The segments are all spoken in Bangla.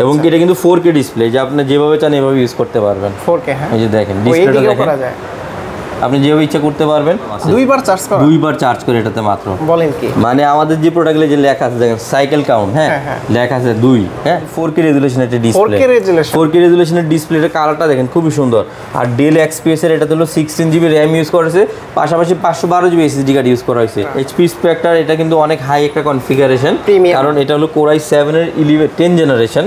এবং এটা কিন্তু 4K ডিসপ্লে, যে আপনি যেভাবে চান এভাবে ইউজ করতে পারবেন। 4K হ্যাঁ, এই যে দেখেন ডিসপ্লেটা দেখেন, আপনি যেভাবে ইচ্ছা করতে পারবেন। দুইবার চার্জ করে এটাতে মাত্র। বলেন কি? মানে আমাদের যে প্রোডাক্টে যে লেখা আছে দেখেন সাইকেল কাউন্ট, হ্যাঁ লেখা আছে 2, হ্যাঁ 4K রেজোলিউশনের একটা ডিসপ্লে। 4K রেজোলিউশনের ডিসপ্লেটার কালারটা দেখেন খুবই সুন্দর। আর ডেল এক্সপিএস এর এটা হলো 16GB RAM ইউজ করেছে, পাশাপাশি 512GB SSD কার্ড ইউজ করা হয়েছে। HP স্পেক্ট্রার এটা কিন্তু অনেক হাই একটা কনফিগারেশন, কারণ এটা হলো Core i7 এর 10 জেনারেশন।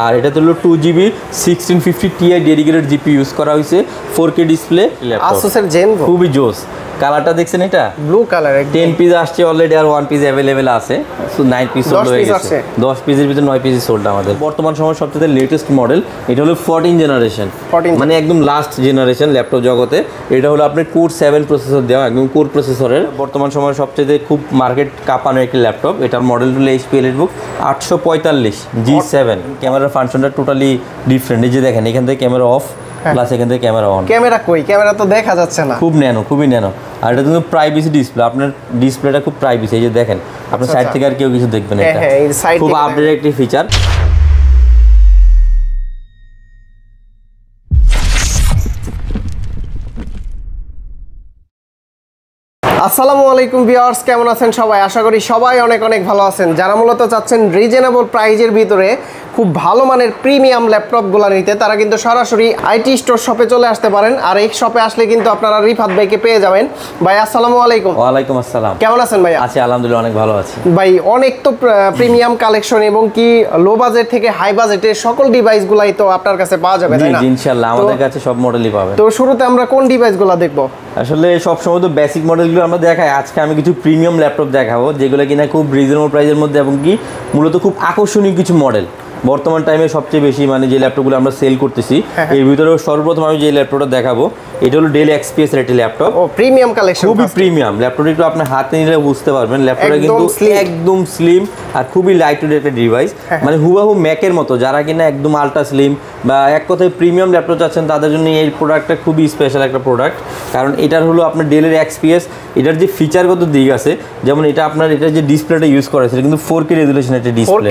আর এটা হলো 2GB 1650 Ti dedicated GPU use করা হয়েছে। 4K ডিসপ্লে, Asus এর Zenvo খুবই জোস। কালারটা দেখছেন, এটা ব্লু কালার। 10 পিস আসছে অলরেডি, আর 1 পিস अवेलेबल আছে। সো 9 পিস সোল্ড হয়ে গেছে। 10 পিসের ভিতরে 9 পিস সোল্ড আমাদের। বর্তমান সময় সবচেয়ে লেটেস্ট মডেল এটা হলো 14 জেনারেশন, মানে একদম লাস্ট জেনারেশন ল্যাপটপ জগতে। এটা হলো আপনার Core 7 প্রসেসর দেওয়া, একদম কোর প্রসেসরের। বর্তমান সময় সবচেয়ে খুব মার্কেট কাঁপানো একটি ল্যাপটপ। এটার মডেল হলো HP EliteBook 845 G7। ক্যামেরার ফাংশনটা টোটালি ডিফারেন্ট। এই যে দেখেন এখান থেকে ক্যামেরা অফ, প্লাস এখান থেকে ক্যামেরা অন। ক্যামেরা কই? ক্যামেরা তো দেখা যাচ্ছে না। খুবই ন্যানো। আর এটা কিন্তু প্রাইভেসি ডিসপ্লে, আপনার ডিসপ্লেটা খুব প্রাইভেসি। এই যে দেখেন আপনার সাইড থেকে আর কেউ কিছু দেখবে না। এটা খুব আপডেট একটি ফিচার। আসসালামু আলাইকুম ভিউয়ার্স, কেমন আছেন সবাই? আশা করি সবাই অনেক ভালো আছেন। যারা মূলত চাচ্ছেন রিজনেবল প্রাইজের ভিতরে খুব ভালো মানের প্রিমিয়াম ল্যাপটপগুলো নিতে, তারা কিন্তু সরাসরি আইটি স্টোর শপে চলে আসতে পারেন। আর এই শপে আসলে কিন্তু আপনারা রিফাত ভাইকে পেয়ে যাবেন। ভাই আসসালামু আলাইকুম। ওয়ালাইকুম আসসালাম। কেমন আছেন ভাই? আছি আলহামদুলিল্লাহ, অনেক ভালো আছি ভাই। অনেক তো প্রিমিয়াম কালেকশন এবং কি লো বাজেট থেকে হাই বাজেটের সকল ডিভাইসগুলাই তো আপনার কাছে পাওয়া যাবে, তাই না? জি ইনশাআল্লাহ, আমাদের কাছে সব মডেলই পাবেন। তো শুরুতে আমরা কোন ডিভাইসগুলো দেখব? আসলে সবসময় তো বেসিক মডেলগুলো আমরা দেখাই। আজকে আমি কিছু প্রিমিয়াম ল্যাপটপ দেখাবো, যেগুলো কিনা খুব রিজনেবল প্রাইসের মধ্যে, এবং কি মূলত খুব আকর্ষণীয় কিছু মডেল। বর্তমান টাইমে সবচেয়ে বেশি মানে যে ল্যাপটপগুলো আমরা সেল করতেছি, এর ভিতরে সর্বপ্রথম আমি যে ল্যাপটপটা দেখাবো এটা হলো ডেল এক্সপিএস এর একটি ল্যাপটপ। ও প্রিমিয়াম কালেকশন, খুবই প্রিমিয়াম। ল্যাপটপটা একটু আপনি হাতে নিলে বুঝতে পারবেন, ল্যাপটপটা কিন্তু একদম স্লিম আর খুবই লাইট ওয়েট একটা ডিভাইস, মানে হুবাহু ম্যাকের মতো। যারা কিনা একদম আলট্রা স্লিম বা এক কথায় প্রিমিয়াম ল্যাপটপ চাচ্ছেন, তাদের জন্য এই প্রোডাক্টটা খুবই স্পেশাল একটা প্রোডাক্ট। কারণ এটার হলো আপনার ডেলের এক্সপিএস, এটার যে ফিচারগত দিক আছে, যেমন এটা আপনার এটার যে ডিসপ্লেটা ইউজ করা হয়েছে কিন্তু 4K রেজোলিউশনের একটা ডিসপ্লে।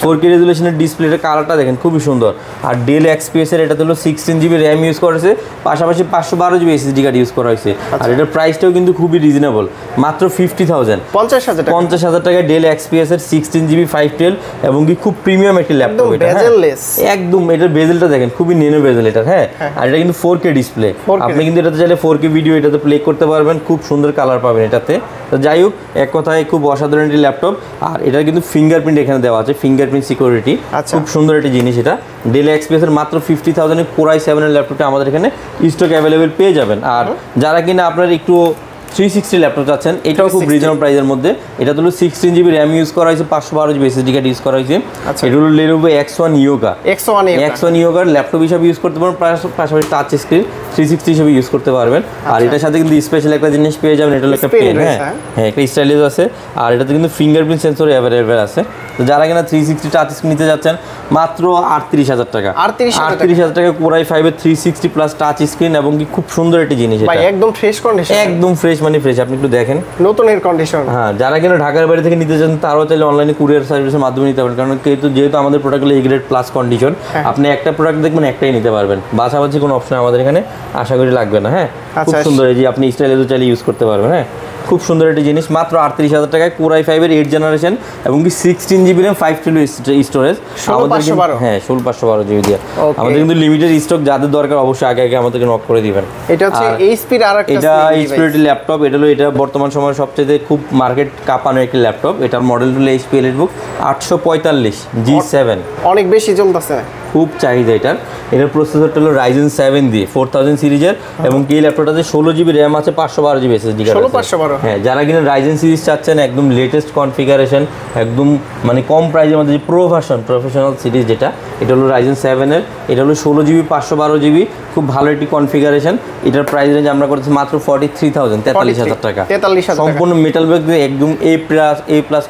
4K রেজোলিউশনের ডিসপ্লেটার কালারটা দেখেন খুবই সুন্দর। আর ডেল এক্সপিএস এর এটা হলো 16GB RAM ইউজ করেছে, পাশাপাশি 512GB SSD কার্ড ইউজ করা হয়েছে। আর এটার প্রাইসটাও কিন্তু খুবই রিজনেবল, মাত্র 50,000 টাকায় ডেল এক্সপিএস এর 16GB 512, এবং কি খুব প্রিমিয়াম একটি ল্যাপটপ। এটা একদম, এটার বেজেলটা দেখেন খুবই নেনো বেজেল এটা, হ্যাঁ। আর এটা কিন্তু 4K ডিসপ্লে, আপনি কিন্তু এটাতে চাইলে 4K ভিডিও এটাতে প্লে করতে পারবেন, খুব সুন্দর কালার পাবেন এটাতে। তো যাই হোক, এক কথায় খুব অসাধারণ একটি ল্যাপটপ। আর এটা কিন্তু ফিঙ্গারপ্রিন্ট এখানে দেওয়া আছে, ফিঙ্গারপ্রিন্ট সিকিউরিটি, খুব সুন্দর একটি জিনিস এটা। ডেল এক্সপিএস এর মাত্র 50,000 এর Core i7 এর ল্যাপটপটা আমাদের এখানে স্টক অ্যাভেলেবেল পেয়ে যাবেন। আর যারা কিনা আপনার একটু 360 ল্যাপটপ চাচ্ছেন, এটাও খুব রিজনেবল প্রাইসের মধ্যে। এটা হলো 16GB RAM ইউজ করা হয়েছে, 512GB SSD কার্ড ইউজ করা হয়েছে। এটা হলো Lenovo X1 Yoga ল্যাপটপ হিসাবে ইউজ করতে পারবেন, পাশাপাশি টাচ স্ক্রিন 360 হিসেবে ইউজ করতে পারবেন। আর এটার সাথে কিন্তু স্পেশাল একটা জিনিস পেয়ে যাবেন, এটা হলো একটা পেন, হ্যাঁ একটা স্টাইলিশ আছে। আর এটাতে কিন্তু ফিঙ্গারপ্রিন্ট সেন্সর অ্যাভেলেবেল আছে। তো যারা কিনা 360 টাচ স্ক্রিন নিতে যাচ্ছেন, মাত্র 38,000 টাকা। 38,000 টাকা Core i5 এর 360 প্লাস টাচ স্ক্রিন, এবং কি খুব সুন্দর একটা জিনিস এটা, একদম ফ্রেশ কন্ডিশন, একদম ফ্রেশ মানে ফ্রেশ। আপনি একটু দেখেন নতুনের কন্ডিশন। হ্যাঁ, যারা কিনা ঢাকার বাইরে থেকে নিতে চান, তারাও চাইলে অনলাইনে কুরিয়ার সার্ভিসের মাধ্যমে নিতে পারেন। কারণ যেহেতু আমাদের প্রোডাক্টগুলো A গ্রেড প্লাস কন্ডিশন, আপনি একটা প্রোডাক্ট দেখবেন একটাই নিতে পারবেন, বাছাবাছি কোনো অপশন আমাদের এখানে আশা করি লাগবে না। হ্যাঁ, খুব সুন্দর, এই যে আপনি স্টাইলেও চাইলে ইউজ করতে পারবেন। হ্যাঁ, খুব সুন্দর একটি জিনিস, মাত্র 38,000 টাকায় Core i5 এর 8 জেনারেশন, এবং কি 16GB RAM 512 স্টোরেজ। হ্যাঁ, 16/512GB দিয়ে আমাদের কিন্তু লিমিটেড স্টক, যাদের দরকার অবশ্যই আগে আমাদেরকে নক করে দিবেন। এটা হচ্ছে এইচপির আরেকটা, এটা এইচপির ল্যাপটপ। এটা বর্তমান সময় সবচেয়ে খুব মার্কেট কাঁপানো একটি ল্যাপটপ। এটার মডেল হলো HP EliteBook 845 G7, অনেক বেশি চলতেছে, খুব চাহিদা এটার। এটার প্রসেসরটা হলো Ryzen 7 দিয়ে 4000 সিরিজের, এবং কি ল্যাপটপটাতে 16GB RAM আছে, 512GB SSD কার্ড আছে। হ্যাঁ, যারা কিনা Ryzen সিরিজ চাচ্ছেন, একদম লেটেস্ট কনফিগারেশন, একদম মানে কম প্রাইসের মধ্যে যে প্রফেশনাল সিরিজ যেটা, এটা হলো Ryzen 7 এর। এটা হলো 16GB 512GB, খুব ভালো একটি কনফিগারেশন। এটার প্রাইস রেঞ্জ আমরা করেছি মাত্র 43,000 টাকা। সম্পূর্ণ মেটাল ব্যাগ দিয়ে, একদম A+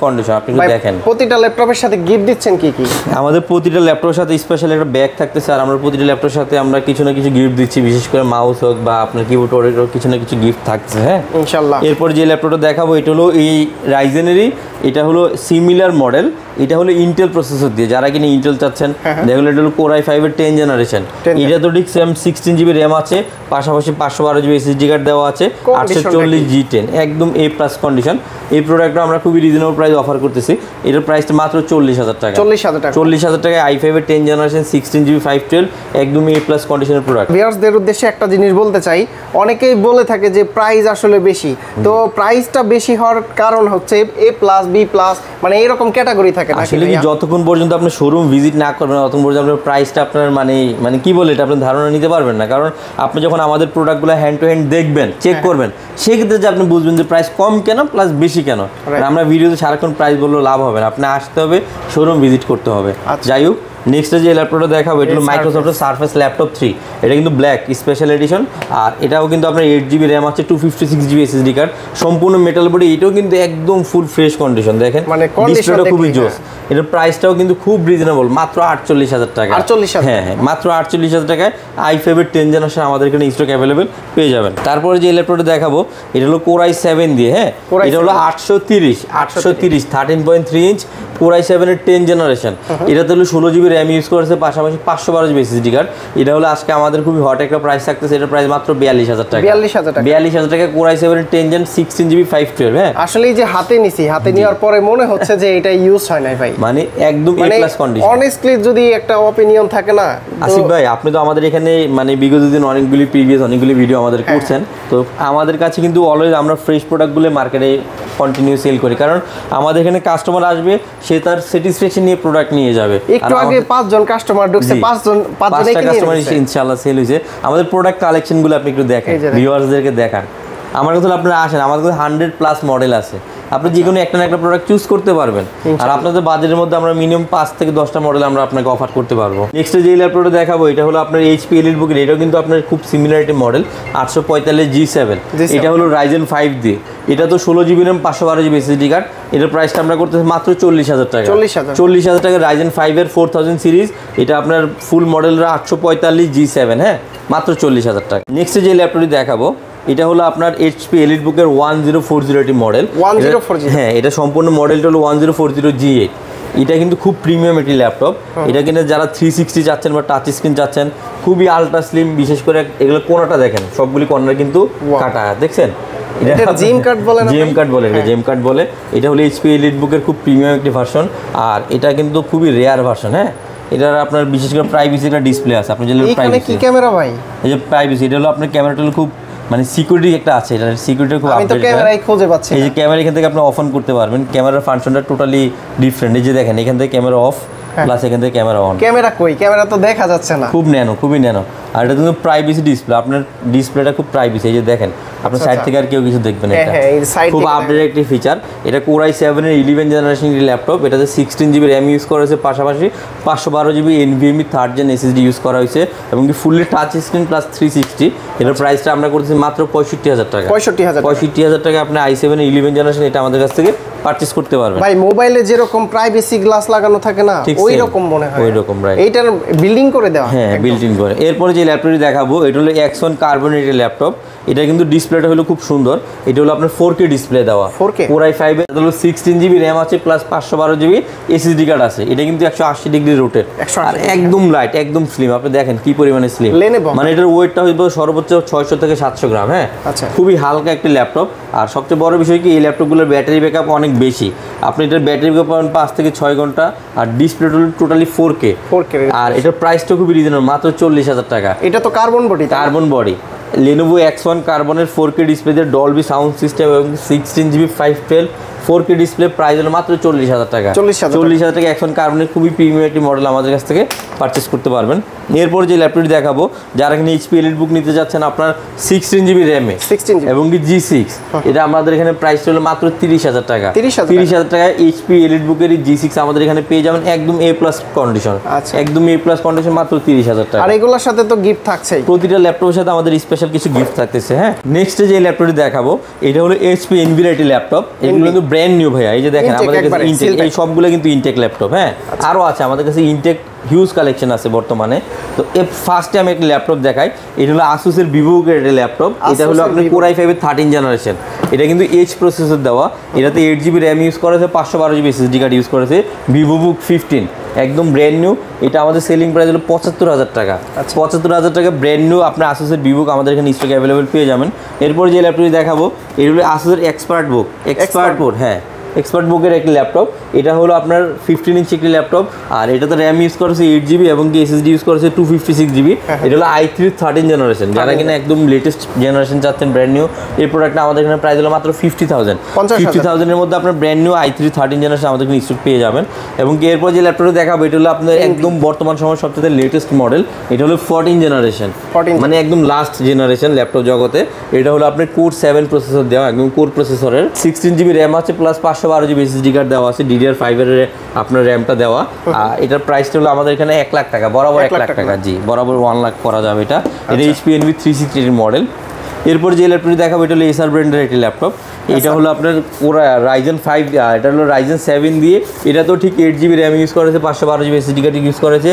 কন্ডিশন। আপনি দেখেন প্রতিটা ল্যাপটপের সাথে গিফট দিচ্ছেন কি কি? আমাদের প্রতিটা ল্যাপটপের সাথে স্পেশাল একটা ব্যাগ থাকতেছে। আর আমরা প্রতিটা ল্যাপটপের সাথে আমরা কিছু না কিছু গিফট দিচ্ছি, বিশেষ করে মাউস হোক বা আপনার কিবোর্ড হোক, কিছু না কিছু গিফট থাকছে। হ্যাঁ ইনশাআল্লাহ। এরপর যে ল্যাপটপটা দেখাবো এটা হলো এই রাইজেনেরই, এটা হলো সিমিলার মডেল, এটা হলো ইন্টেল প্রসেসর দিয়ে, যারা কিনা ইন্টেল চাচ্ছেন দেখুন এটা হলো কোর i5 এর 10 জেনারেশন। এটা তো ঠিক সেম 16 জিবি র্যাম আছে, পাশাপাশি 512 জিবি এসএসডি কার্ড দেওয়া আছে, 840 G10 একদম A+ কন্ডিশন। এই প্রোডাক্টটা আমরা খুবই রিজনেবল প্রাইস অফার করতেছি, এটার প্রাইসটা মাত্র 40,000 টাকা। 40,000 টাকায় i5 এর 10 জেনারেশন 16 জিবি 512 একদম A+ কন্ডিশনের প্রোডাক্ট। ভিউয়ার্সদের উদ্দেশ্যে একটা জিনিস বলতে চাই, অনেকেই বলে থাকে যে প্রাইস আসলে বেশি, তো প্রাইসটা বেশি হওয়ার কারণ হচ্ছে A+, B+, মানে এরকম ক্যাটাগরি থাকে না। আসলে কি যতক্ষণ পর্যন্ত আপনি শোরুম ভিজিট না করবেন ততক্ষণ পর্যন্ত আপনার প্রাইসটা আপনার মানে কি বলে এটা আপনি ধারণা নিতে পারবেন না। কারণ আপনি যখন আমাদের প্রোডাক্টগুলো হ্যান্ড টু হ্যান্ড দেখবেন, চেক করবেন, সেক্ষেত্রে যে আপনি বুঝবেন যে প্রাইস কম কেন প্লাস বেশি কেন। আমরা ভিডিওতে সারাক্ষণ প্রাইস বললেও লাভ হবে না, আপনি আসতে হবে, শোরুম ভিজিট করতে হবে। যাই হোক, নেক্সট যে ল্যাপটপটা দেখাবো এটা হলো মাইক্রোসফটের সারফেস ল্যাপটপ 3। এটা কিন্তু ব্ল্যাক স্পেশাল এডিশন, আর এটাও কিন্তু আপনার 8 জিবি র্যাম আছে, 256 জিবি এসএসডি কার্ড, সম্পূর্ণ মেটাল বডি। এটাও কিন্তু একদম ফুল ফ্রেশ কন্ডিশন, দেখেন ডিসপ্লেটা খুবই জোস। এটার প্রাইসটাও কিন্তু খুব রিজনেবল, মাত্র 48,000 টাকা। হ্যাঁ, মাত্র 48,000 টাকায় i5 এর 10 জেনারেশন আমাদের এখানে স্টক অ্যাভেলেবেল পেয়ে যাবেন। তারপরে যে ল্যাপটপটা দেখাবো এটা হলো কোর i7 দিয়ে। হ্যাঁ, এটা হলো 830 13.3 ইঞ্চ কোর i7 এর 10 জেনারেশন। এটাতে হলো 16 জিবি র্যাম ইউজ করেছে, পাশাপাশি 512 জিবি এসএসডি কার্ড। এটা হলো আজকে আমাদের খুবই হট একটা প্রাইস থাকতেছে, এটার প্রাইস মাত্র 42,000 টাকা। 42,000 টাকা কোর i7 এর 10 জেন 16 জিবি 512। হ্যাঁ, আসলে এই যে হাতে নিছি, হাতে নেওয়ার পরে মনে হচ্ছে যে এটা ইউজ হয় নাই ভাই, মানে একদম A+ কন্ডিশন। অনেস্টলি যদি একটা অপিনিয়ন থাকে না আসিফ ভাই, আপনি তো আমাদের এখানে মানে বিগত দিন অনেকগুলি ভিডিও আমাদের করছেন, তো আমাদের কাছে কিন্তু অলওয়েজ আমরা ফ্রেশ প্রোডাক্টগুলো মার্কেটে কন্টিনিউ সেল করি, কারণ আমাদের এখানে কাস্টমার আসবে, সে তার স্যাটিসফ্যাকশন নিয়ে প্রোডাক্ট নিয়ে যাবে। একটু আগে 5 জন কাস্টমার ঢুকছে, 5 কাস্টমার ইনশাআল্লাহ সেল হয়েছে। আমাদের প্রোডাক্ট কালেকশনগুলো আপনি একটু দেখেন, ভিউয়ার্সদেরকে দেখান। আমার কাছে আপনারা আসেন, আমাদের কাছে 100+ মডেল আছে, আপনি যে কোনো একটা না একটা প্রোডাক্ট চুজ করতে পারবেন। আর আপনাদের বাজেটের মধ্যে আমরা মিনিমাম 5 থেকে 10টা মডেল আমরা আপনাকে অফার করতে পারবো। নেক্সট যে ল্যাপটপটা দেখাবো এটা হলো আপনার HP EliteBook, এটাও কিন্তু আপনার খুব সিমিলারিটি মডেল 845 G7। এটা হলো Ryzen 5 দিয়ে, এটা তো 16 GB RAM 512 GB SSD card. এটার প্রাইসটা আমরা করতেছি মাত্র 40,000 টাকা। 40,000 টাকা Ryzen 5 এর 4000 সিরিজ, এটা আপনার ফুল মডেলরা 845 G7। হ্যাঁ, মাত্র 40,000 টাকা। নেক্সট যে ল্যাপটপটি দেখাবো এটা হলো আপনার HP EliteBook এর 1040 মডেল। 1040, হ্যাঁ, এটা সম্পূর্ণ মডেলটা হলো 1040 G8। এটা কিন্তু খুব প্রিমিয়াম একটি ল্যাপটপ। এটা কিন্তু যারা 360 চাচ্ছেন বা টাচ স্ক্রিন চাচ্ছেন, খুবই আলট্রা স্লিম, বিশেষ করে এগুলো কোণাটা দেখেন, সবগুলি কর্নার কিন্তু কাটা, দেখছেন? এটা জিম কাট বলে, জেম কাট বলে। এটা হলো HP EliteBook এর খুব প্রিমিয়াম একটি ভার্সন, আর এটা কিন্তু খুবই রেয়ার ভার্সন। হ্যাঁ, এটার আপনার বিশেষ করে প্রাইভেসি একটা ডিসপ্লে আছে, আপনি যদি প্রাইভেসি কি ক্যামেরা ভাই, এই যে প্রাইভেসি, এটা হলো আপনার ক্যামেরাটা খুব মানে সিকিউরিটি একটা আছে, এটা সিকিউরিটি খুব আপডেট। আমি তো ক্যামেরাই খুঁজে পাচ্ছি না। এই যে ক্যামেরা এখান থেকে আপনি অফ অন করতে পারবেন, ক্যামেরার ফাংশনটা টোটালি ডিফারেন্ট। এই যে দেখেন, এখান থেকে ক্যামেরা অফ, প্লাস এখান থেকে ক্যামেরা অন। ক্যামেরা কই, ক্যামেরা তো দেখা যাচ্ছে না, খুবই ন্যানো। আর এটা কিন্তু প্রাইভেসি ডিসপ্লে, আপনার ডিসপ্লেটা খুব প্রাইভেসি। এই যে দেখেন, আপনার সাইড থেকে আর কেউ কিছু দেখবেন না, এটা খুব আপডেট একটি ফিচার। এটা কোর i7 এর 11 জেনারেশন ল্যাপটপ, এটাতে 16 জিবি র্যাম ইউজ করা হয়েছে, পাশাপাশি 512 GB NVMe 3rd gen SSD use করা হয়েছে, এবং কি ফুললি টাচ স্ক্রিন প্লাস 360। এটার প্রাইসটা আমরা করতেছি মাত্র 65,000 টাকা। 65,000 টাকা আপনি i7 এর 11 জেনারেশন এটা আমাদের কাছ থেকে পারচেজ করতে পারবেন। ভাই মোবাইলে যেরকম প্রাইভেসি গ্লাস লাগানো থাকে না, ওই রকম মনে হয়, ওই রকম রাইট। এইটার বিল্ডিং করে দেওয়া। হ্যাঁ, বিল্ট ইন করে। এরপরে যে ল্যাপটপটি দেখাবো এটা হলো Axon Carbonate ল্যাপটপ। এটা কিন্তু ডিসপ্লেটা হলো খুব সুন্দর, এটা হলো আপনার 4K ডিসপ্লে দেওয়া, 4K কোর i5 এর হলো 16 জিবি র্যাম আছে, প্লাস 512 জিবি এসএসডি কার্ড আছে। এটা কিন্তু 180 ডিগ্রি রোটেট, আর একদম লাইট, একদম স্লিম। আপনি দেখেন কি পরিমাণে স্লিম, মানে এটার ওয়েটটা হইবে সর্বোচ্চ 600 থেকে 700 গ্রাম। হ্যাঁ, খুবই হালকা একটি ল্যাপটপ। আর সবচেয়ে বড় বিষয় কি, এই ল্যাপটপগুলোর ব্যাটারি ব্যাকআপ অনেক বেশি। আপনি এটার ব্যাটারি ব্যাকআপ পাবেন 5 থেকে 6 ঘন্টা, আর ডিসপ্লে টোটালি 4K। আর এটার প্রাইসটা খুবই রিজনেবল, মাত্র 40,000 টাকা। এটা তো কার্বন বডি। Lenovo Axon কার্বনের 4K ডিসপ্লে দিয়ে ডলবি সাউন্ড সিস্টেম এবং 16 জিবি 512 4K ডিসপ্লে, প্রাইস হলো মাত্র 40,000 টাকা। 40,000 টাকা Axon কার্বনের খুবই প্রিমিয়াম একটি মডেল আমাদের কাছ থেকে পারচেস করতে পারবেন। এরপর যে ল্যাপটপটি দেখাবো, যারা কিনা HP EliteBook নিতে যাচ্ছেন আপনার 16 জিবি র্যামে এবং কি G6, এটা আমাদের এখানে প্রাইস হলো মাত্র 30,000 টাকা। 30,000 টাকায় HP EliteBook এর G6 আমাদের এখানে পেয়ে যাবেন, একদম A+ কন্ডিশন, একদম A+ কন্ডিশন, মাত্র 30,000 টাকা। আর এগুলোর সাথে তো গিফট থাকছেই, প্রতিটা ল্যাপটপের সাথে আমাদের স্পেশাল কিছু গিফট থাকতেছে। হ্যাঁ, নেক্সট যে ল্যাপটপটি দেখাবো এটা হলো HP Infinity ল্যাপটপ। এগুলো কিন্তু ব্র্যান্ড নিউ ভাইয়া, এই যে দেখেন Intake আমাদের কাছে একবারে, ইনটেক, seal এই সবগুলো কিন্তু ইনটেক ল্যাপটপ। হ্যাঁ, আরও আছে আমাদের কাছে ইনটেক হিউজ কালেকশন আছে বর্তমানে। তো ফার্স্টে আমি একটা ল্যাপটপ দেখাই, এটা হলো আসুসের ভিভোকের একটা ল্যাপটপ। এটা হলো আপনার কোর i5 এর 13 জেনারেশন। এটা কিন্তু এইচ প্রসেসর দেওয়া, এটাতে 8GB র্যাম ইউজ করেছে, 512GB SSD কার্ড ইউজ করেছে, ভিভোবুক 15 একদম ব্র্যান্ড নিউ। এটা আমাদের সেলিং প্রাইস হলো 75,000 টাকা। 75,000 টাকা ব্র্যান্ড নিউ আপনার আসুসের ভিভোক আমাদের এখানে স্টক অ্যাভেলেবেল পেয়ে যাবেন। এরপর যে ল্যাপটপটি দেখাবো এটা হলো আসুসের এক্সপার্ট বুক। হ্যাঁ, এক্সপার্ট বুকের একটি ল্যাপটপ। এটা হলো আপনার 15 ইঞ্চি একটি ল্যাপটপ, আর এটাতে র্যাম ইউজ করেছে 8GB এবং কি SSD ইউজ করেছে 256GB। এটা হলো i3 13 জেনারেশন। যারা কিনা একদম লেটেস্ট জেনারেশন চাচ্ছেন ব্র্যান্ড নিউ, এই প্রোডাক্টটা আমাদের এখানে প্রাইস হলো মাত্র 50,000। 50,000 এর মধ্যে আপনার ব্র্যান্ড নিউ i3 13 জেনারেশন আমাদের এখানে স্টক পেয়ে যাবেন। এবং কি এরপর যে ল্যাপটপটা দেখাবো এটা হলো আপনার একদম বর্তমান সময় সবচেয়ে লেটেস্ট মডেল। এটা হলো 14 জেনারেশন, মানে একদম লাস্ট জেনারেশন ল্যাপটপ জগতে। এটা হলো আপনার কোর 7 প্রসেসর দেওয়া, একদম কোর প্রসেসরের 16GB র্যাম আছে প্লাস 512GB SSD কার্ড দেওয়া আছে, DDR5 এর আপনার র্যামটা দেওয়া। এটার প্রাইসটা হলো আমাদের এখানে 1 লাখ টাকা, বরাবর 1 লাখ টাকা। জি, বরাবর 1 লাখ করা যাবে এটা। এটা HP Envy 360 মডেল। এরপর যে ল্যাপটপটি দেখাবো এটা হলো এসার ব্র্যান্ডের একটি ল্যাপটপ। এটা হলো আপনার পুরো Ryzen 5, এটা হলো Ryzen 7 দিয়ে। এটা তো ঠিক 8GB র্যাম ইউজ করেছে, 512GB SSD কার্ড ইউজ করেছে।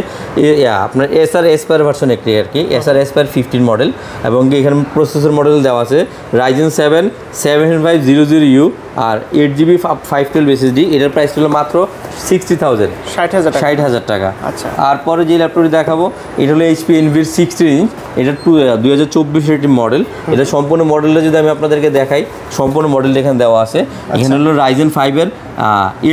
আপনার এসার এসপায়ার ভার্সন একটি আর কি, এসার এসপায়ার 15 মডেল। এবং এখানে প্রসেসর মডেল দেওয়া আছে Ryzen 7 7500U আর 8GB 512 SSD। এটার প্রাইস হলো মাত্র 60,000, 60,000 টাকা। আচ্ছা, আর পরে যে ল্যাপটপটি দেখাবো এটা হলো HP Envy 16 ইঞ্চ। এটা 2024 এর মডেল। এটা সম্পূর্ণ মডেলটা যদি আমি আপনাদেরকে দেখাই, সম্পূর্ণ মডেল এখানে দেওয়া আছে। এখানে হলো Ryzen 5 এর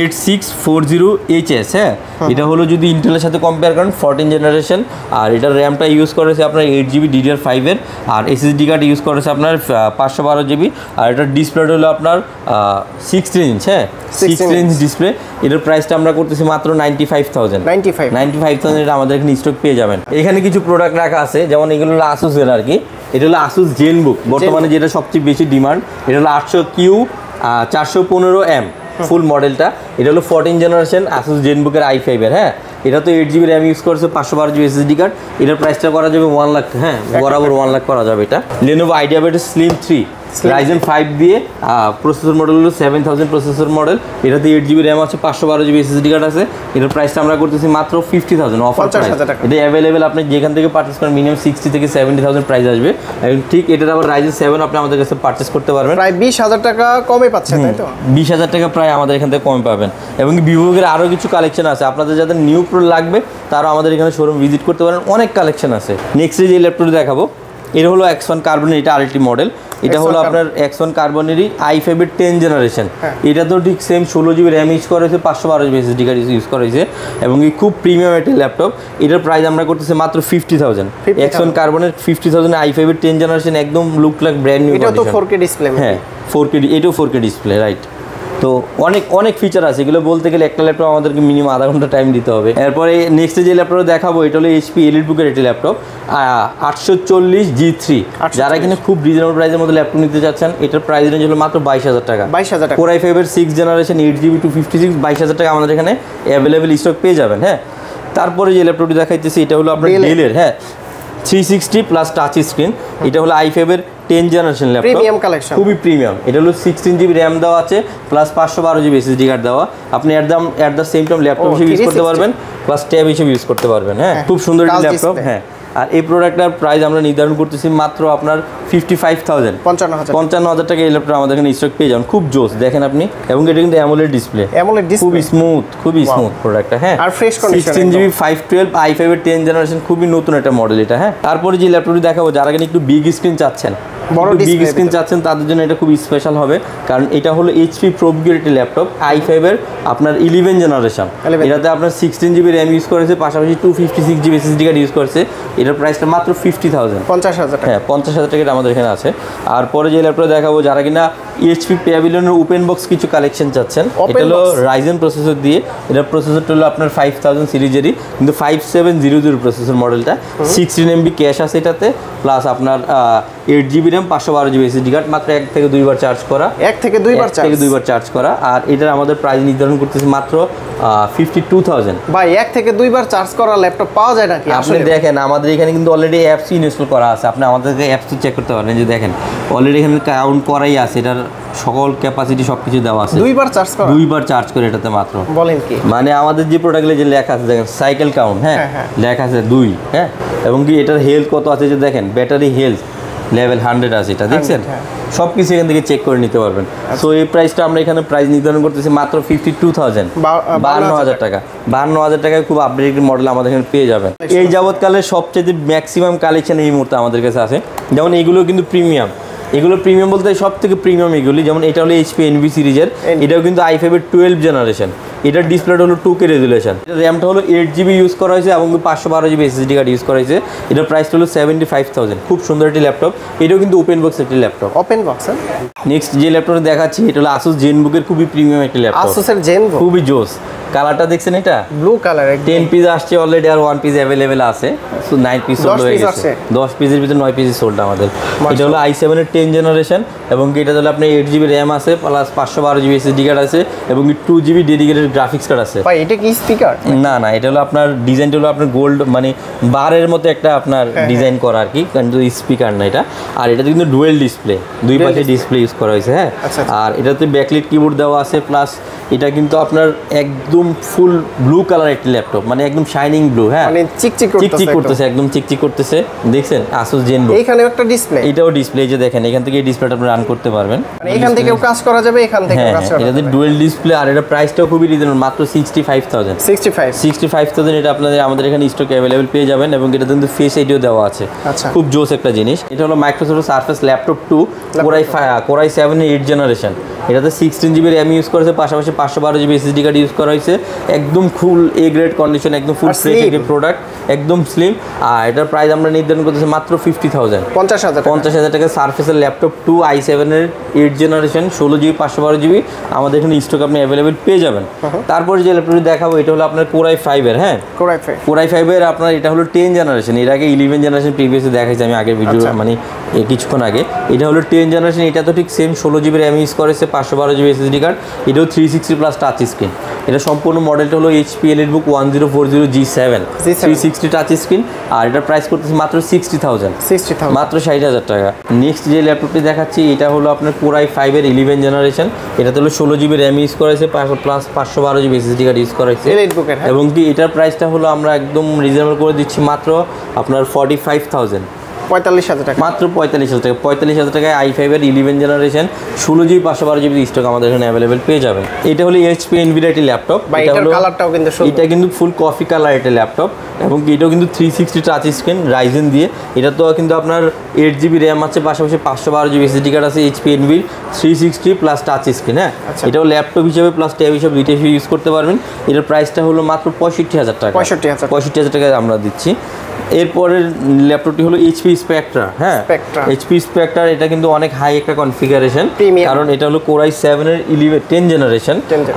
8640HS। হ্যাঁ, এটা হলো যদি ইন্টেলের সাথে কম্পেয়ার করেন 14 জেনারেশন। আর এটার র্যামটা ইউজ করেছে আপনার 8GB DDR5 এর, আর SSD কার্ড ইউজ করেছে আপনার 512GB। আর এটার ডিসপ্লেটা হলো আপনার 16 ইঞ্চ। হ্যাঁ, 16 ইঞ্চ ডিসপ্লে। এটার প্রাইসটা আমরা করতেছি মাত্র 95,000। এটা আমাদের এখানে স্টক পেয়ে যাবেন। এখানে কিছু প্রোডাক্ট রাখা আছে, যেমন এগুলো হলো আসুসের আর কি। এটা হলো আসুস জেনবুক, বর্তমানে যেটা সবচেয়ে বেশি ডিমান্ড। এটা হলো 800Q 415M ফুল মডেলটা। এটা হলো 14 জেনারেশন আসুস জেনবুকের i5 এর। হ্যাঁ, এটা তো 8GB র্যাম ইউজ করেছে, 512GB SSD কার্ড। এটার প্রাইসটা করা যাবে 1 লাখ। হ্যাঁ, বরাবর 1 লাখ করা যাবে এটা। Lenovo IdeaPad Slim 3 Ryzen 5 দিয়ে, প্রসেসর মডেল হলো 7000 প্রসেসর মডেল। এটাতে 8GB র্যাম আছে, 512GB SSD কার্ড আছে। এটার প্রাইসটা আমরা করতেছি মাত্র 50,000 অফার প্রাইস। এটা অ্যাভেলেবেল, আপনি যেখান থেকে পারচেস করেন মিনিমাম 60 থেকে 70,000 প্রাইস আসবে। এবং ঠিক এটার আবার Ryzen 7 আপনি আমাদের কাছে পারচেস করতে পারবেন, প্রায় 20,000 টাকা কমে পাচ্ছেন, তাই তো? 20,000 টাকা প্রায় আমাদের এখান থেকে কমে পাবেন। এবং ভিভোকের আরও কিছু কালেকশন আছে, আপনাদের যাদের নিউ প্রো লাগবে তারা আমাদের এখানে শোরুম ভিজিট করতে পারেন, অনেক কালেকশন আছে। নেক্সট যে ল্যাপটপটি দেখাবো এটা হলো X1 কার্বনের, এটা আরেকটি মডেল। এটা হলো আপনার X1 কার্বনেরই i5 এর 10 জেনারেশন। এটা তো ঠিক সেম 16GB র্যাম ইউজ করেছে, 512GB SSD কার্ড ইউজ করেছে এবং এই খুব প্রিমিয়াম একটা ল্যাপটপ। এটার প্রাইস আমরা করতেছি মাত্র 50,000। X1 কার্বনের 50,000 i5 এর 10 জেনারেশন, একদম লুক লাইক ব্র্যান্ড নিউ। এটা তো 4K ডিসপ্লে। হ্যাঁ, 4K, এটাও 4K ডিসপ্লে, রাইট। তো অনেক ফিচার আছে, এগুলো বলতে গেলে একটা ল্যাপটপ আমাদেরকে মিনিমাম আধা ঘন্টা টাইম দিতে হবে। এরপরে নেক্সট যে ল্যাপটপ দেখাবো এটা হলো HP EliteBook-এর একটি ল্যাপটপ 840G3। যারা কিনা খুব রিজনেবল প্রাইসের মধ্যে ল্যাপটপ নিতে চাচ্ছেন, এটার প্রাইস রেঞ্জ হলো মাত্র 22,000 টাকা। Core i5 এর 6 জেনারেশন 8GB 256, 22,000 টাকা আমাদের এখানে অ্যাভেলেবেল স্টক পেয়ে যাবেন। হ্যাঁ, তারপরে যে ল্যাপটপটি দেখাইতেছি এটা হলো আপনার ডেলের। হ্যাঁ, 360 প্লাস টাচ স্ক্রিন। এটা হলো i5 এর 10 জেনারেশন ল্যাপটপ, প্রিমিয়াম কালেকশন, খুবই প্রিমিয়াম। এটা হলো 16GB র্যাম দেওয়া আছে প্লাস 512GB SSD কার্ড দেওয়া। আপনি at the same time laptop হিসেবে ইউজ করতে পারবেন প্লাস ট্যাব হিসেবে ইউজ করতে পারবেন। হ্যাঁ, খুব সুন্দর একটি ল্যাপটপ। হ্যাঁ, আর এই প্রোডাক্টটার প্রাইস আমরা নির্ধারণ করতেছি মাত্র আপনার 55,000, 55,000 টাকা। এই ল্যাপটপ আমাদের এখানে স্টক পেয়ে যাবেন, খুব জোস দেখেন আপনি। এবং এটা কিন্তু অ্যামোলেড ডিসপ্লে, খুবই স্মুথ প্রোডাক্টটা। হ্যাঁ, আর ফ্রেশ কন্ডিশন, 16GB 512 i5 এর 10 জেনারেশন, খুবই নতুন একটা মডেল এটা। হ্যাঁ, তারপরে যে ল্যাপটপটি দেখাবো যারা কিনা একটু বিগ স্ক্রিন চাচ্ছেন, বিগ স্ক্রিন চাচ্ছেন তাদের জন্য এটা খুব স্পেশাল হবে, কারণ এটা হলো HP ProBook-এর একটি ল্যাপটপ i5 এর আপনার 11 জেনারেশন। এটাতে আপনার 16GB র্যাম ইউজ করেছে, পাশাপাশি 256GB SSD কার্ড ইউজ করেছে। এটার প্রাইসটা মাত্র 50,000, 50,000 টাকা। হ্যাঁ, 50,000 টাকা আমাদের এখানে আছে। আর পরে যে ল্যাপটপ দেখাবো যারা কিনা HP Pavilion-এর ওপেন বক্স কিছু কালেকশন চাচ্ছেন, এটা হলো Ryzen প্রসেসর দিয়ে। এটা প্রসেসরটা হলো আপনার 5000 সিরিজেরই, কিন্তু 5700 প্রসেসর মডেলটা। 16MB ক্যাশ আছে এটাতে, প্লাস আপনার 8GB RAM 512 GB SSD card, মাত্র 1 থেকে 2 বার চার্জ করা, 1 থেকে 2 বার চার্জ করা। আর এটার আমাদের প্রাইস নির্ধারণ করতেছি মাত্র 52,000। ভাই 1 থেকে 2 বার চার্জ করা ল্যাপটপ পাওয়া যায় নাকি? আপনি দেখেন আমাদের এখানে কিন্তু অলরেডি অ্যাপস ইনস্টল করা আছে, আপনি আমাদেরকে অ্যাপস চেক করতে পারেন। যে দেখেন অলরেডি এখানে কাউন্ট করাই আছে, এটার সকল ক্যাপাসিটি সবকিছু দেওয়া আছে। 2 বার চার্জ করা, 2 বার চার্জ করে এটাতে মাত্র। বলেন কি? মানে আমাদের যে প্রোডাক্টগুলো যে লেখা আছে দেখেন সাইকেল কাউন্ট, হ্যাঁ লেখা আছে 2, হ্যাঁ, এবং কি এটার হেলথ কত আছে যে দেখেন ব্যাটারি হেলথ লেভেল 100 আছে, এটা দেখছেন সব কিছু এখান থেকে চেক করে নিতে পারবেন। সো এই প্রাইসটা আমরা এখানে প্রাইস নির্ধারণ করতেছি মাত্র 52,000, 52,000 টাকা। 52,000 টাকায় খুব আপডেটেড মডেল আমাদের এখানে পেয়ে যাবেন। এই যাবৎকালের সবচেয়ে ম্যাক্সিমাম কালেকশন এই মুহূর্তে আমাদের কাছে আছে। যেমন এগুলো কিন্তু প্রিমিয়াম, এগুলো প্রিমিয়াম বলতে সব থেকে প্রিমিয়াম এগুলি। যেমন এটা হলো HP এনভি সিরিজের, এটাও কিন্তু i5 এর 12 জেনারেশন। এটার ডিসপ্লেটা হলো 2K রেজুলেশন, র্যামটা হলো 8GB ইউজ করা হয়েছে এবং 512 জিবি এসএসডি কার্ড ইউজ করা হয়েছে। এটার প্রাইসটা হলো 75,000। খুব সুন্দর একটি ল্যাপটপ, এটাও কিন্তু ওপেন বক্স একটি ল্যাপটপ। Open box. নেক্সট যে ল্যাপটপটা দেখাচ্ছি এটা হলো Asus ZenBook এর খুবই প্রিমিয়াম একটি ল্যাপটপ। Asus এর ZenBook খুবই জোস। কালারটা দেখছেন, এটা ব্লু কালার, 10 পিস আসছে অলরেডি, আর 1 পিস অ্যাভেলেবেল আছে। সো 9 পিস সোল্ড হয়ে গেছে, 10 পিসের ভিতরে 9 পিস সোল্ড আমাদের। এটা হলো i7 এর 10 জেনারেশন এবং এটা হলো আপনার 8GB RAM আছে, প্লাস 512 জিবি এসএসডি কার্ড আছে এবং 2GB ডেডিকেটেড গ্রাফিক্স কার্ড আছে। ভাই এটা কি স্পিকার? না, এটা হলো আপনার ডিজাইনটা হলো আপনার গোল্ড, মানে বারের মতো একটা আপনার ডিজাইন করা আর কি, কিন্তু স্পিকার না এটা। আর এটাতে কিন্তু ডুয়েল ডিসপ্লে, দুই পাশে ডিসপ্লে ইউজ করা হয়েছে, হ্যাঁ। আর এটাতে ব্যাকলাইট কিবোর্ড দেওয়া আছে, প্লাস এটা কিন্তু আপনার একদম ফুল ব্লু কালার একটি ল্যাপটপ, মানে একদম শাইনিং ব্লু, হ্যাঁ, মানে চিকচিক করতেছে, একদম চিকচিক করতেছে। দেখছেন Asus ZenBook, এইখানে একটা ডিসপ্লে, এটাও ডিসপ্লে, যে দেখেন এখান থেকে এই ডিসপ্লেটা আপনি রান করতে পারবেন, মানে এখান থেকেও কাজ করা যাবে, এখান থেকেও কাজ করা যাবে। এটাতে ডুয়েল ডিসপ্লে। আর এটা প্রাইসটাও খুবই রিজনেবল, মাত্র 65,000। এটা আপনাদের আমাদের এখানে স্টক অ্যাভেলেবল পেয়ে যাবেন এবং এটা কিন্তু ফেস আইডিও দেওয়া আছে। খুব জোস একটা জিনিস। এটা হলো Microsoft surface laptop 2 Core i7 এর 8 জেনারেশন। এটাতে 16GB RAM ইউজ করেছে, পাশাপাশি 512 জিবি এসএসডি কার্ড ইউজ করা হয়েছে। একদম ফুল এ গ্রেড কন্ডিশন, একদম ফুল ফ্রেশ একটি প্রোডাক্ট, একদম স্লিম। আর এটার প্রাইস আমরা নির্ধারণ করতেছি মাত্র 50,000, 50,000 টাকা। সারফেসের ল্যাপটপ 2 i7 এর 8 জেনারেশন, 16GB 512GB আমাদের এখানে স্টক আপনি অ্যাভেলেবেল পেয়ে যাবেন। তারপরে যে ল্যাপটপটি দেখাবো এটা হলো আপনার Core i5 এর, হ্যাঁ, Core i5 এর আপনার এটা হলো 10 জেনারেশন। এর আগে 11 জেনারেশন প্রিভিয়াসলি দেখাইছি আমি আগের ভিডিও, মানে কিছুক্ষণ আগে। এটা হলো 10 জেনারেশন, এটা তো ঠিক সেম 16GB RAM ইউজ করেছে, 512 জিবি এসএসডি কার্ড। এটাও 360 প্লাস টাচ স্ক্রিন। এটা সম্পূর্ণ মডেলটা হলো HP EliteBook 1040 G7 360 touch screen. আর এটার প্রাইস করতেছে মাত্র 60,000, মাত্র 60,000 টাকা। নেক্সট যে ল্যাপটপটি দেখাচ্ছি এটা হলো আপনার Core i5 এর 11 জেনারেশন। এটাতে হলো 16GB RAM ইউজ করেছে, plus 512 GB SSD card use করেছে। এবং কি এটার প্রাইসটা হলো আমরা একদম রিজনেবল করে দিচ্ছি মাত্র আপনার 45,000, 45,000 টাকা, মাত্র 45,000 টাকা। 45,000 টাকায় i5 এর 11 জেনারেশন 16GB 512GB স্টক আমাদের এখানে অ্যাভেলেবেল পেয়ে যাবেন। এটা হলো HP Nvidia একটি ল্যাপটপ, এটা কিন্তু ফুল কফি কালার একটা ল্যাপটপ এবং এটাও কিন্তু 360 টাচ স্ক্রিন রাইজেন দিয়ে। এটা তো কিন্তু আপনার 8GB RAM আছে, পাশাপাশি 512GB এসএসডি কার্ড আছে। HP Nvidia 360 plus touch screen, হ্যাঁ। এটাও ল্যাপটপ হিসেবে প্লাস ট্যাব হিসেবে দুইটা ইউজ করতে পারবেন। এটার প্রাইসটা হলো মাত্র 65,000 টাকা, 65,000 টাকায় আমরা দিচ্ছি। এরপরের ল্যাপটপটি হলো HP Spectra, হ্যাঁ, HP Spectra। এটা কিন্তু অনেক হাই একটা কনফিগারেশন, কারণ এটা হলো Core i7 এর 10 জেনারেশন।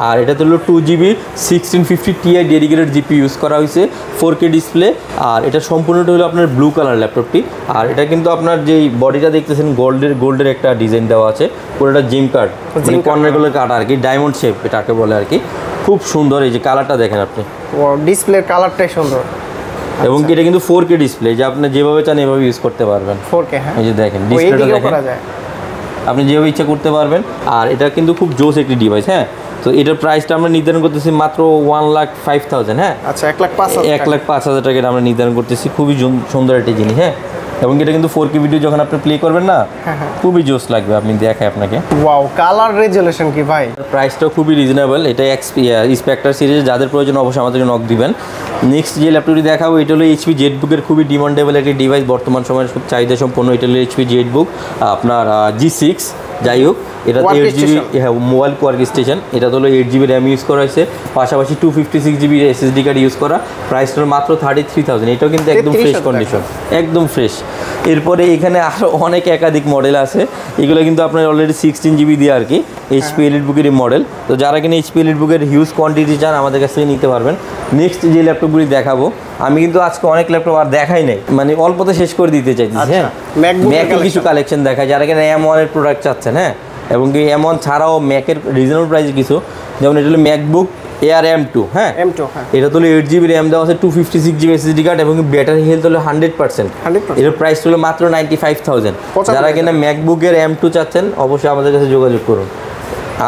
আর এটাতে হলো 2GB 1650 Ti dedicated GP use করা হয়েছে, 4K ডিসপ্লে। আর এটা সম্পূর্ণটা হলো আপনার ব্লু কালার ল্যাপটপটি। আর এটা কিন্তু আপনার যেই বডিটা দেখতেছেন গোল্ডের একটা ডিজাইন দেওয়া আছে, পুরোটা জিম কার্ড, মানে কর্নারগুলো কাটা আর কি, ডায়মন্ড শেপ এটাকে বলে আর কি। খুব সুন্দর, এই যে কালারটা দেখেন আপনি, ডিসপ্লের কালারটাই সুন্দর। এবং এটা কিন্তু 4K ডিসপ্লে, যে আপনি যেভাবে চান এভাবে ইউজ করতে পারবেন। 4K, হ্যাঁ, এই যে দেখেন ডিসপ্লেটা দেখেন, আপনি যেভাবে ইচ্ছা করতে পারবেন। আর এটা কিন্তু খুব জোস একটি ডিভাইস, হ্যাঁ। তো এটার প্রাইসটা আমরা নির্ধারণ করতেছি মাত্র 1,05,000, হ্যাঁ, আচ্ছা 1,05,000 টাকা আমরা নির্ধারণ করতেছি। খুবই সুন্দর একটি জিনিস, হ্যাঁ। এবং এটা কিন্তু 4K ভিডিও যখন আপনি প্লে করবেন না, খুবই জোস লাগবে। আপনি দেখাই আপনাকে, ওয়াও, কালার রেজুলেশন কি ভাই! প্রাইসটাও খুবই রিজনেবল। এটা Spectra সিরিজ, যাদের প্রয়োজন অবশ্যই আমাদেরকে নক দিবেন। নেক্সট যে ল্যাপটপটি দেখাবো এটা হলো HP ZenBook এর খুবই ডিমান্ডেবল একটি ডিভাইস, বর্তমান সময়ের খুব চাহিদা সম্পন্ন। এটা হলো HP ZenBook আপনার G6, যাই হোক। এটা 8GB, হ্যাঁ, মোবাইল ওয়ার্ক স্টেশন। এটা হলো 8GB RAM ইউজ করা হয়েছে, পাশাপাশি 256GB এসএসডি কার্ড ইউজ করা। প্রাইসটা মাত্র 33,000। এটাও কিন্তু একদম ফ্রেশ কন্ডিশন, একদম ফ্রেশ। এরপরে এখানে আরও অনেক একাধিক মডেল আছে, এগুলো কিন্তু আপনার অলরেডি 16 জিবি দিয়ে আর কি এইচপি এলিট বুকেরই মডেল। তো যারা কিনা এইচপি এলিট বুকের হিউজ কোয়ান্টিটি চান আমাদের কাছ থেকে নিতে পারবেন। নেক্সট যে ল্যাপটপগুলি দেখাবো, আমি কিন্তু আজকে অনেক ল্যাপটপ আর দেখাই নাই, মানে অল্পতে শেষ করে দিতে চাইছি। হ্যাঁ, ম্যাকের কিছু কালেকশন দেখায় যারা কিনা M1 এর প্রোডাক্ট চাচ্ছেন। হ্যাঁ, এবং কি M1 ছাড়াও ম্যাকের রিজনেবল প্রাইসে কিছু, যেমন এটা হলো ম্যাকবুক এয়ার M2। হ্যাঁ, এটা তো 8GB র্যাম দেওয়া আছে, 256GB SSD কার্ড এবং ব্যাটারি হেলথ হলো 100%। এটার প্রাইস হলো মাত্র 95,000। যারা কিনা ম্যাকবুকের M2 চাচ্ছেন অবশ্যই আমাদের কাছে যোগাযোগ করুন।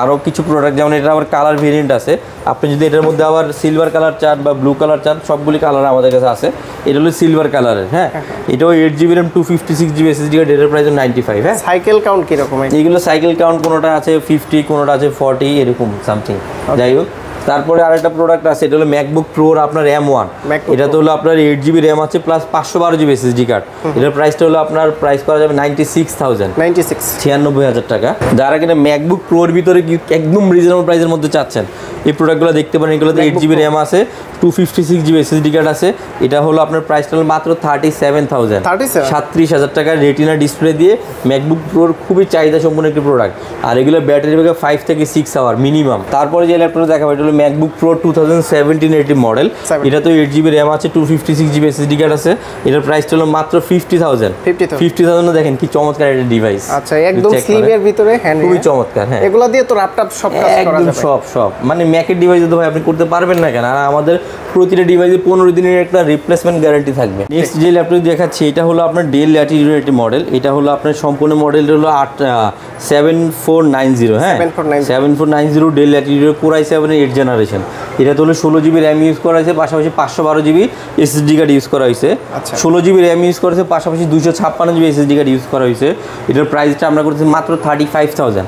আরও কিছু প্রোডাক্ট, যেমন এটা আবার কালার ভেরিয়েন্ট আছে, আপনি যদি এটার মধ্যে আবার সিলভার কালার চান বা ব্লু কালার চান, সবগুলি কালার আমাদের কাছে আছে। এটা হলো সিলভার কালারের। হ্যাঁ, এটাও 8GB RAM 256GB SSD card, এটার প্রাইস 95। হ্যাঁ, সাইকেল কাউন্ট কীরকম? এইগুলো সাইকেল কাউন্ট কোনোটা আছে 50, কোনোটা আছে 40, এরকম সামথিং। যাই হোক, তারপরে আরেকটা প্রোডাক্ট আছে, এটা হলো ম্যাকবুক প্রোর আপনার M1। এটা তো হলো আপনার 8GB র্যাম আছে প্লাস 512GB SSD কার্ড। এটার প্রাইসটা হলো আপনার প্রাইস করা যাবে 96,000 টাকা। যারা কিনা ম্যাকবুক প্রোর ভিতরে একদম রিজনেবল প্রাইসের মধ্যে চাচ্ছেন, এই প্রোডাক্টগুলো দেখতে পারেন। এগুলোতে 8GB র্যাম আছে, 256GB SSD কার্ড আছে। এটা হলো আপনার প্রাইসটা হলো মাত্র 37,000 টাকা। রেটিনা ডিসপ্লে দিয়ে ম্যাকবুক প্রোর খুবই চাহিদা সম্পন্ন একটি প্রোডাক্ট। আর এগুলো ব্যাটারি ব্যাকআপ 5 থেকে 6 আওয়ার মিনিমাম। তারপরে যে ল্যাপটপ দেখাবো, এটা হলো ম্যাকবুক প্রো 2017 এর মডেল। এটা তো 8GB র্যাম আছে, 256GB SSD কার্ড আছে। এটার প্রাইসটা হলো মাত্র 50,000। দেখেন কি চমৎকার একটা ডিভাইস। আচ্ছা, একদম স্লিম এর ভিতরে হ্যান্ড, খুবই চমৎকার। হ্যাঁ, এগুলা দিয়ে তো ল্যাপটপ সব কাজ করা যাবে। সব মানে ম্যাকের ডিভাইসে তো ভাই আপনি করতে পারবেন না কেন? আর আমাদের প্রতিটা ডিভাইসে 15 দিনের একটা রিপ্লেসমেন্ট গ্যারান্টি থাকবে। নেক্সট যে ল্যাপটপ দেখাচ্ছি, এটা হলো আপনার ডেল ল্যাটিটিউডের একটি মডেল। এটা হলো আপনার সম্পূর্ণ মডেলটা হলো 7490। হ্যাঁ, 7490 ডেল ল্যাটিটিউডের Core i7 এর 8th জেনারেশন। এটা তো হলো 16GB র্যাম ইউজ করা হয়েছে, পাশাপাশি 512GB SSD কার্ড ইউজ করা হয়েছে। 16GB র্যাম ইউজ করেছে, পাশাপাশি 256GB SSD কার্ড ইউজ করা হয়েছে। এটার প্রাইসটা আমরা করতেছি মাত্র 35,000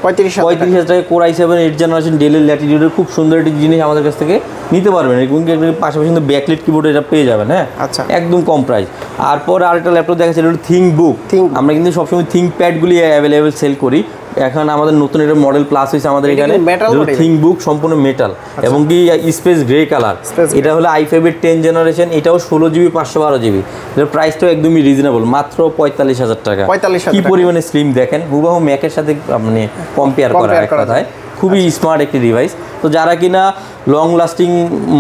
টাকা। Core i7 8th generation del ল্যাটিটিউডের খুব সুন্দর একটি জিনিস আমাদের কাছ থেকে নিতে পারবেন। এবং পাশাপাশি কিন্তু ব্যাকলাইট কিবোর্ড এটা পেয়ে যাবেন। হ্যাঁ, একদম কম প্রাইস। আর পর আরেকটা ল্যাপটপ দেখাচ্ছি, এটা হলো থিংকবুক। আমরা কিন্তু সবসময় থিংকপ্যাডগুলি অ্যাভেলেবেল সেল করি। এখন আমাদের নতুন একটা মডেল প্লাস হয়েছে আমাদের এখানে, থিংকবুক সম্পূর্ণ মেটাল এবং কি স্পেস গ্রে কালার। এটা হলো i5 এর 10th জেনারেশন। এটাও 16GB 512GB। এর প্রাইসটাও একদমই রিজনেবল, মাত্র 45,000 টাকা। কি পরিমাণে স্লিম দেখেন, হুবহু ম্যাকের সাথে মানে কম্পেয়ার করা এক কথায়। খুবই স্মার্ট একটি ডিভাইস। তো যারা কিনা লং লাস্টিং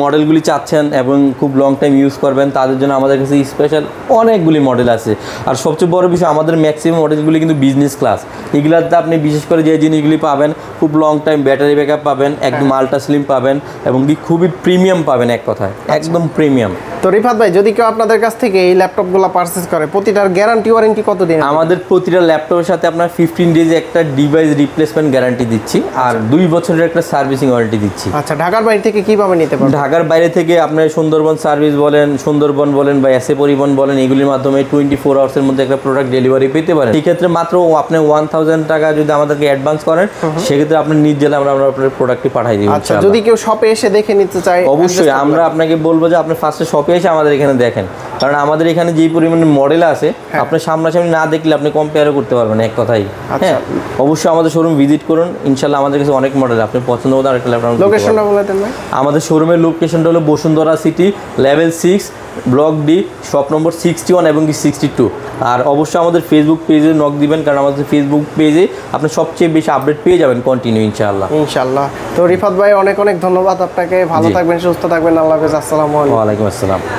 মডেলগুলি চাচ্ছেন এবং খুব লং টাইম ইউজ করবেন, তাদের জন্য আমাদের কাছে স্পেশাল অনেকগুলি মডেল আছে। আর সবচেয়ে বড় বিষয়, আমাদের ম্যাক্সিমাম মডেলগুলি কিন্তু বিজনেস ক্লাস। এগুলাতে আপনি বিশেষ করে যে জিনিসগুলি পাবেন, খুব লং টাইম ব্যাটারি ব্যাকআপ পাবেন, একদম আল্ট্রা স্লিম পাবেন এবং কি খুবই প্রিমিয়াম পাবেন এক কথায়, একদম প্রিমিয়াম। তো রিফাত ভাই, যদি কেউ আপনাদের কাছ থেকে এই ল্যাপটপগুলো পারচেজ করে, প্রতিটার গ্যারান্টি ওয়ারেন্টি কতদিন? আমাদের প্রতিটা ল্যাপটপের সাথে আপনার 15 ডেজ একটা ডিভাইস রিপ্লেসমেন্ট গ্যারান্টি দিচ্ছি, আর 2 বছরের একটা সার্ভিসিং ওয়ারেন্টি দিচ্ছি। আচ্ছা, ঢাকার বাইরে থেকে কিভাবে নিতে পারবেন? ঢাকার বাইরে থেকে আপনার সুন্দরবন সার্ভিস বলেন, সুন্দরবন বলেন বা এসএ পরিবহন বলেন, এগুলির মাধ্যমে 24 আওয়ার্সের মধ্যে একটা প্রোডাক্ট ডেলিভারি পেতে পারেন। সেক্ষেত্রে মাত্র আপনি 1000 টাকা যদি আমাদেরকে অ্যাডভান্স করেন, সেক্ষেত্রে আপনি নিজ জেলা আমরা আপনার প্রোডাক্টটি পাঠিয়ে দিব। আচ্ছা, যদি কেউ শপে এসে দেখে নিতে চায়, অবশ্যই আমরা আপনাকে বলবো যে আপনি ফার্স্টে শপে এসে আমাদের এখানে দেখেন, কারণ আমাদের এখানে যেই পরিমাণে মডেল আছে, আপনি সামনাসামনি না দেখলে আপনি কম্পেয়ারও করতে পারবেন এক কথাই। হ্যাঁ, অবশ্যই আমাদের শোরুম ভিজিট করুন, ইনশাআল্লাহ আমাদের কাছে অনেক মডেল আপনি পছন্দ মতো আরেকটা ল্যাপটপ। লোকেশনটা বলে দেন ভাই। আমাদের শোরুমের লোকেশনটা হলো Bashundhara city, level 6, block D, shop number 61 এবং 62। আর অবশ্যই আমাদের ফেসবুক পেজে নক দিবেন, কারণ আমাদের ফেসবুক পেজে আপনি সবচেয়ে বেশি আপডেট পেয়ে যাবেন কন্টিনিউ ইনশাআল্লাহ। তো রিফাত ভাই, অনেক অনেক ধন্যবাদ আপনাকে। ভালো থাকবেন, সুস্থ থাকবেন। আল্লাহ হাফেজ। আসসালামু আলাইকুম। ওয়ালাইকুম আসসালাম।